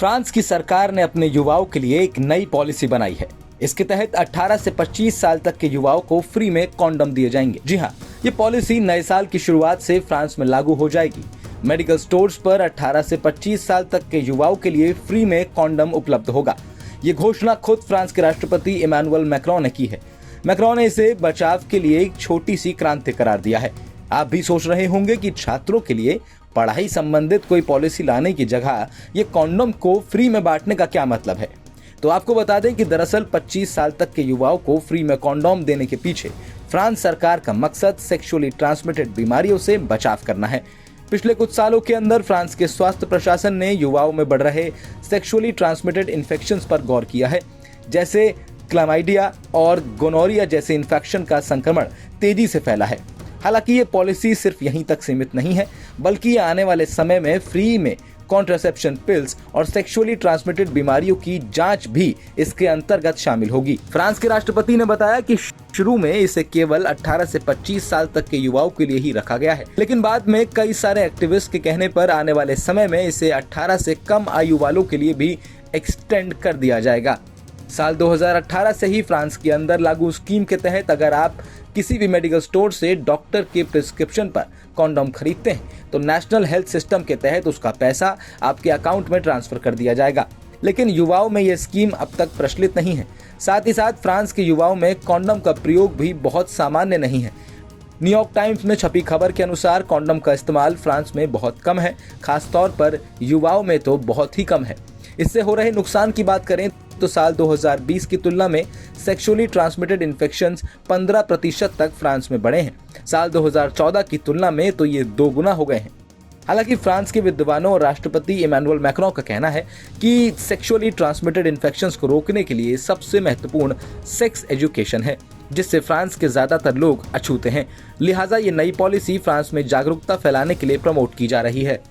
France की सरकार ने अपने युवाओं के लिए एक नई पॉलिसी बनाई है। इसके तहत 18 से 25 साल तक के युवाओं को फ्री में कॉन्डम दिए जाएंगे। जी हाँ, ये पॉलिसी नए साल की शुरुआत से फ्रांस में लागू हो जाएगी। मेडिकल स्टोर्स पर 18 से 25 साल तक के युवाओं के लिए फ्री में कॉन्डम उपलब्ध होगा। ये घोषणा खुद फ्रांस के राष्ट्रपति इमैनुअल मैक्रोन ने की है। मैक्रोन ने इसे बचाव के लिए एक छोटी सी क्रांति करार दिया है। आप भी सोच रहे होंगे कि छात्रों के लिए पढ़ाई संबंधित कोई पॉलिसी लाने की जगह ये कॉन्डम को फ्री में बांटने का क्या मतलब है। तो आपको बता दें कि दरअसल 25 साल तक के युवाओं को फ्री में कॉन्डोम देने के पीछे फ्रांस सरकार का मकसद सेक्सुअली ट्रांसमिटेड बीमारियों से बचाव करना है। पिछले कुछ सालों के अंदर फ्रांस के स्वास्थ्य प्रशासन ने युवाओं में बढ़ रहे सेक्सुअली ट्रांसमिटेड इन्फेक्शंस पर गौर किया है, जैसे क्लामाइडिया और गोनोरिया जैसे इन्फेक्शन का संक्रमण तेजी से फैला है। हालांकि ये पॉलिसी सिर्फ यहीं तक सीमित नहीं है, बल्कि आने वाले समय में फ्री में कॉन्ट्रासेप्शन पिल्स और सेक्सुअली ट्रांसमिटेड बीमारियों की जांच भी इसके अंतर्गत शामिल होगी। फ्रांस के राष्ट्रपति ने बताया कि शुरू में इसे केवल 18 से 25 साल तक के युवाओं के लिए ही रखा गया है, लेकिन बाद में कई सारे एक्टिविस्ट के कहने पर आने वाले समय में इसे 18 से कम आयु वालों के लिए भी एक्सटेंड कर दिया जाएगा। साल 2018 से ही फ्रांस के अंदर लागू स्कीम के तहत अगर आप किसी भी मेडिकल स्टोर से डॉक्टर के प्रिस्क्रिप्शन पर कॉन्डोम खरीदते हैं तो नेशनल हेल्थ सिस्टम के तहत उसका पैसा आपके अकाउंट में ट्रांसफर कर दिया जाएगा। लेकिन युवाओं में यह स्कीम अब तक प्रचलित नहीं है। साथ ही साथ फ्रांस के युवाओं में कॉन्डोम का प्रयोग भी बहुत सामान्य नहीं है। न्यूयॉर्क टाइम्स में छपी खबर के अनुसार कॉन्डोम का इस्तेमाल फ्रांस में बहुत कम है, खासतौर पर युवाओं में तो बहुत ही कम है। इससे हो रहे नुकसान की बात करें तो साल 2020 की तुलना में सेक्सुअली ट्रांसमिटेड इन्फेक्शंस 15% तक फ्रांस में बढ़े हैं। साल 2014 की तुलना में तो ये 2 गुना हो गए हैं। हालांकि फ्रांस के विद्वानों और राष्ट्रपति इमैनुअल मैक्रोन का कहना है कि सेक्सुअली ट्रांसमिटेड इन्फेक्शंस को रोकने के लिए सबसे महत्वपूर्ण सेक्स एजुकेशन है, जिससे फ्रांस के ज्यादातर लोग अछूते हैं। लिहाजा ये नई पॉलिसी फ्रांस में जागरूकता फैलाने के लिए प्रमोट की जा रही है।